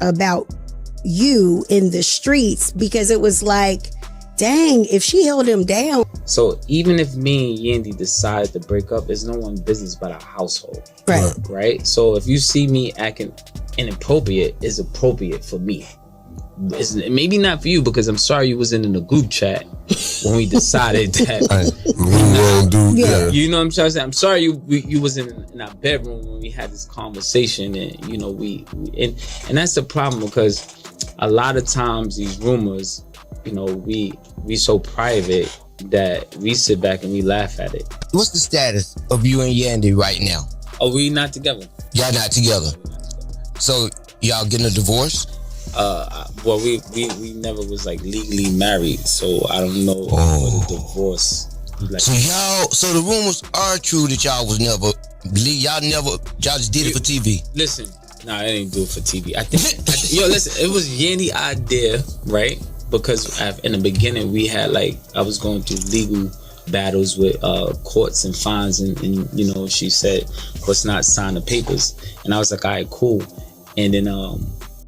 about you in the streets, because it was like, dang, if she held him down. So even if me and Yandy decide to break up, it's no one's business but our household. Right? So if you see me acting inappropriate, it's appropriate for me. It's maybe not for you, because I'm sorry you wasn't in the group chat when we decided that. You know what I'm trying to say? I'm sorry you wasn't in our bedroom when we had this conversation, and you know and that's the problem, because a lot of times these rumors, you know, we so private that we sit back and we laugh at it. What's the status of you and Yandy right now? Oh, we not together. Y'all not together. So y'all getting a divorce? Well, we never was like legally married, so I don't know what a divorce. Like. So the rumors are true that y'all just did it for TV. Listen, I didn't do it for TV. I think listen, it was Yandy's idea, right? Because in the beginning we had I was going through legal battles with courts and fines, and you know, she said, let's not sign the papers, and I was like, all right, cool. And then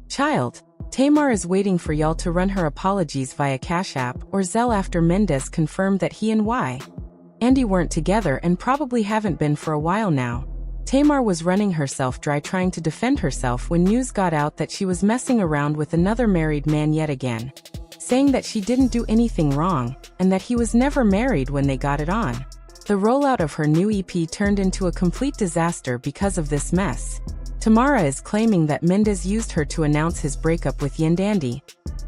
Child, Tamar is waiting for y'all to run her apologies via Cash App or Zelle after Mendeecees confirmed that he and Yandy weren't together and probably haven't been for a while now. Tamar was running herself dry trying to defend herself when news got out that she was messing around with another married man yet again, saying that she didn't do anything wrong and that he was never married when they got it on. The rollout of her new EP turned into a complete disaster because of this mess. Tamara is claiming that Mendeecees used her to announce his breakup with Yandy,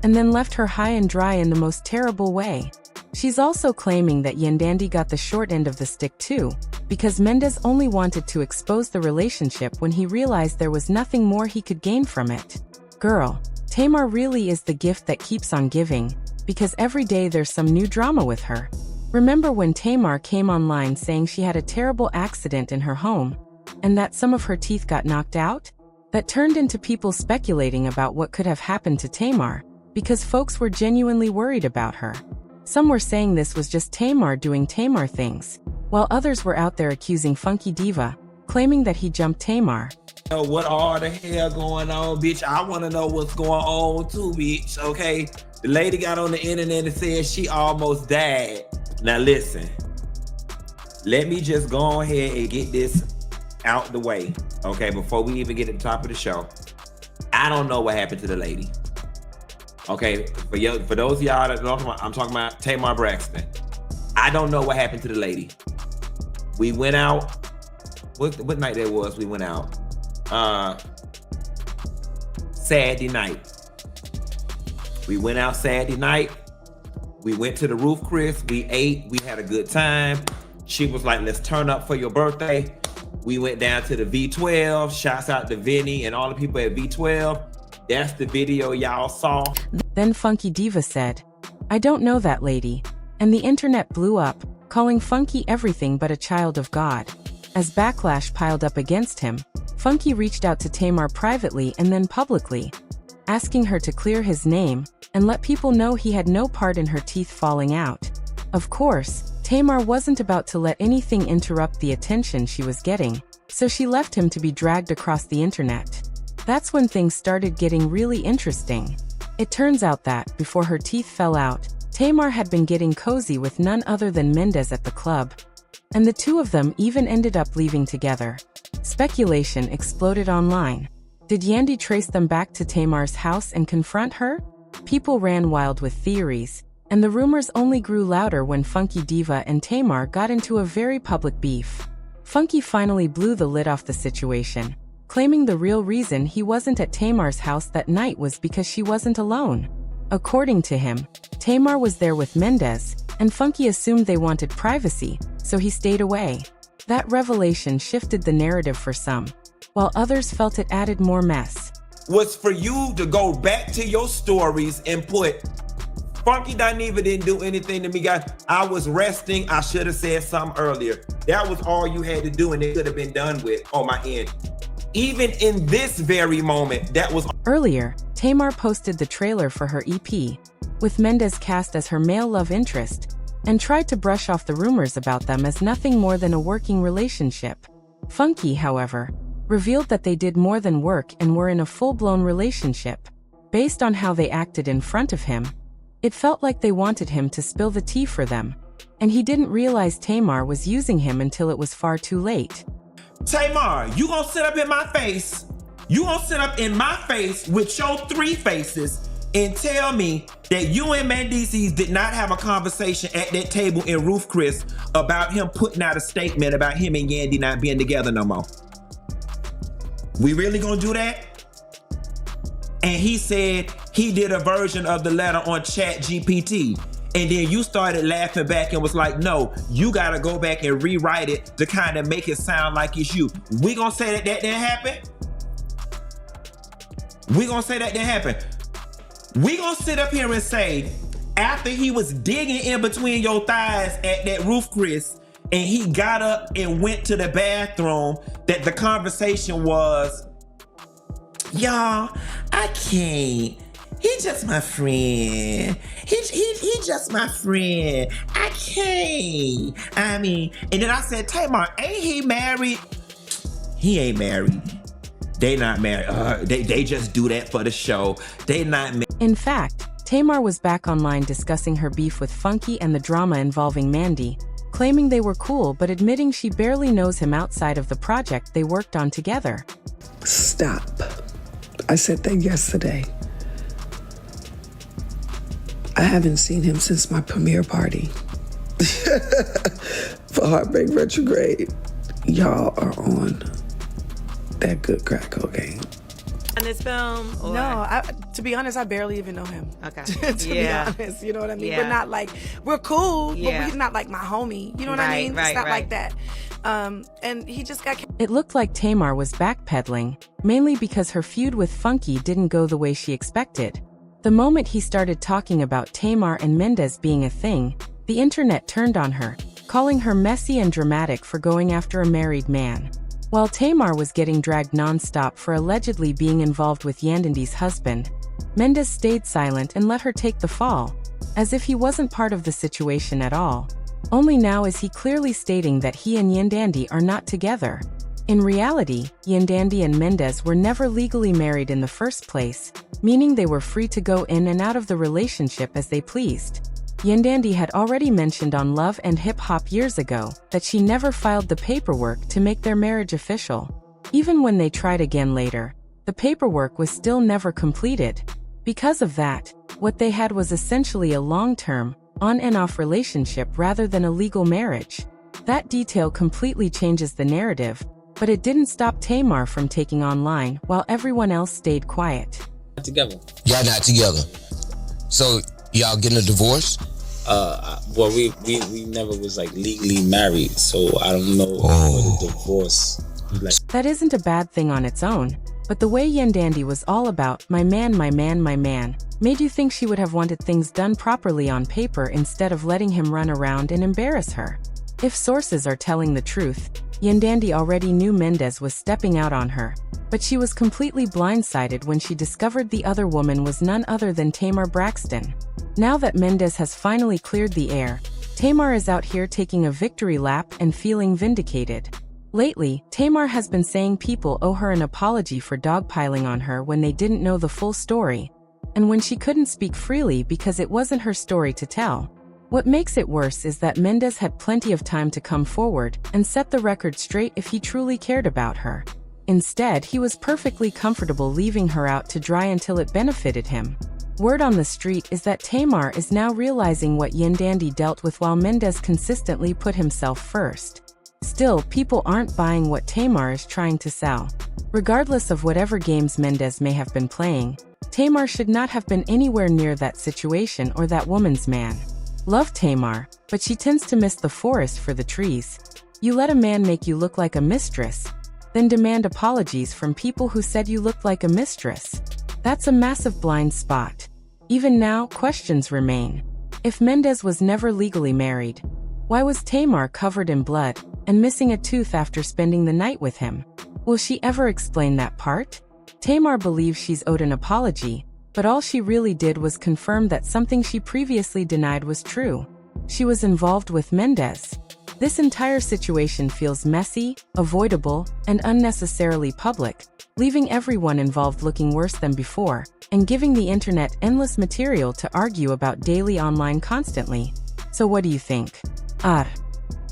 and then left her high and dry in the most terrible way. She's also claiming that Yandy got the short end of the stick too, because Mendeecees only wanted to expose the relationship when he realized there was nothing more he could gain from it. Girl, Tamar really is the gift that keeps on giving, because every day there's some new drama with her. Remember when Tamar came online saying she had a terrible accident in her home, and that some of her teeth got knocked out? That turned into people speculating about what could have happened to Tamar, because folks were genuinely worried about her. Some were saying this was just Tamar doing Tamar things, while others were out there accusing Funky Diva, claiming that he jumped Tamar. What all the hell going on, bitch? I want to know what's going on too, bitch, okay? The lady got on the internet and said she almost died. Now listen, let me just go ahead and get this out the way, okay, before we even get to the top of the show. I don't know what happened to the lady. Okay, for those of y'all that don't know, I'm talking about Tamar Braxton. I don't know what happened to the lady. We went out. What night that was? We went out. Saturday night. We went out Saturday night. We went to the Roof Chris. We ate. We had a good time. She was like, let's turn up for your birthday. We went down to the V12. Shouts out to Vinny and all the people at V12. That's the video y'all saw. Then Funky Diva said, I don't know that lady. And the internet blew up, calling Funky everything but a child of God. As backlash piled up against him, Funky reached out to Tamar privately and then publicly, asking her to clear his name and let people know he had no part in her teeth falling out. Of course, Tamar wasn't about to let anything interrupt the attention she was getting, so she left him to be dragged across the internet. That's when things started getting really interesting. It turns out that, before her teeth fell out, Tamar had been getting cozy with none other than Mendeecees at the club. And the two of them even ended up leaving together. Speculation exploded online. Did Yandy trace them back to Tamar's house and confront her? People ran wild with theories, and the rumors only grew louder when Funky Diva and Tamar got into a very public beef. Funky finally blew the lid off the situation, claiming the real reason he wasn't at Tamar's house that night was because she wasn't alone. According to him, Tamar was there with Mendeecees, and Funky assumed they wanted privacy, so he stayed away. That revelation shifted the narrative for some, while others felt it added more mess. Was for you to go back to your stories and put, Funky Diva didn't do anything to me, guys. I was resting. I should have said something earlier. That was all you had to do, and it could have been done with on my end. Even in this very moment, that was... Earlier, Tamar posted the trailer for her EP, with Mendeecees cast as her male love interest, and tried to brush off the rumors about them as nothing more than a working relationship. Funky, however, revealed that they did more than work and were in a full-blown relationship. Based on how they acted in front of him, it felt like they wanted him to spill the tea for them, and he didn't realize Tamar was using him until it was far too late. Tamar, you gonna sit up in my face? You gonna sit up in my face with your 3 faces and tell me that you and Mendeecees did not have a conversation at that table in Roof Chris about him putting out a statement about him and Yandy not being together no more? We really gonna do that? And he said he did a version of the letter on Chat GPT. And then you started laughing back and was like, no, you gotta go back and rewrite it to kind of make it sound like it's you. We gonna say that didn't happen? We gonna say that didn't happen? We gonna sit up here and say, after he was digging in between your thighs at that Roof Chris, and he got up and went to the bathroom, that the conversation was, y'all, I can't. He just my friend. He just my friend. I can't. I mean, and then I said, Tamar, ain't he married? He ain't married. They not married. They just do that for the show. They not married. In fact, Tamar was back online discussing her beef with Funky and the drama involving Mandy, claiming they were cool but admitting she barely knows him outside of the project they worked on together. Stop. I said that yesterday. I haven't seen him since my premiere party. For Heartbreak Retrograde, y'all are on that good crack cocaine. On this film? Or? No, to be honest, I barely even know him. Okay. to be honest, you know what I mean? Yeah. We're not like, we're cool, but Yeah. we're not like my homie. You know what I mean? Right, it's not right. like that. And he just got... It looked like Tamar was backpedaling, mainly because her feud with Funky didn't go the way she expected. The moment he started talking about Tamar and Mendeecees being a thing, the internet turned on her, calling her messy and dramatic for going after a married man. While Tamar was getting dragged non-stop for allegedly being involved with Yandy's husband, Mendeecees stayed silent and let her take the fall, as if he wasn't part of the situation at all. Only now is he clearly stating that he and Yandy are not together. In reality, Yandy and Mendeecees were never legally married in the first place, meaning they were free to go in and out of the relationship as they pleased. Yandy had already mentioned on Love and Hip Hop years ago that she never filed the paperwork to make their marriage official. Even when they tried again later, the paperwork was still never completed. Because of that, what they had was essentially a long-term, on and off relationship rather than a legal marriage. That detail completely changes the narrative, but it didn't stop Tamar from taking online while everyone else stayed quiet. Not together. Y'all not together. So y'all getting a divorce? Well, we never was like legally married, so I don't know what a divorce like. That isn't a bad thing on its own, but the way Yandy was all about my man, my man, my man, made you think she would have wanted things done properly on paper instead of letting him run around and embarrass her. If sources are telling the truth, Yandy already knew Mendeecees was stepping out on her, but she was completely blindsided when she discovered the other woman was none other than Tamar Braxton. Now that Mendeecees has finally cleared the air, Tamar is out here taking a victory lap and feeling vindicated. Lately, Tamar has been saying people owe her an apology for dogpiling on her when they didn't know the full story, and when she couldn't speak freely because it wasn't her story to tell. What makes it worse is that Mendeecees had plenty of time to come forward and set the record straight if he truly cared about her. Instead, he was perfectly comfortable leaving her out to dry until it benefited him. Word on the street is that Tamar is now realizing what Yandy dealt with while Mendeecees consistently put himself first. Still, people aren't buying what Tamar is trying to sell. Regardless of whatever games Mendeecees may have been playing, Tamar should not have been anywhere near that situation or that woman's man. Love Tamar, but she tends to miss the forest for the trees. You let a man make you look like a mistress, then demand apologies from people who said you looked like a mistress. That's a massive blind spot. Even now, questions remain. If Mendeecees was never legally married, why was Tamar covered in blood and missing a tooth after spending the night with him? Will she ever explain that part? Tamar believes she's owed an apology, but all she really did was confirm that something she previously denied was true. She was involved with Mendeecees. This entire situation feels messy, avoidable, and unnecessarily public, leaving everyone involved looking worse than before, and giving the internet endless material to argue about daily online constantly. So what do you think?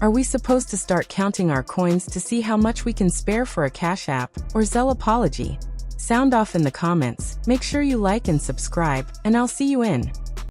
Are we supposed to start counting our coins to see how much we can spare for a Cash App or Zelle apology? Sound off in the comments, make sure you like and subscribe, and I'll see you in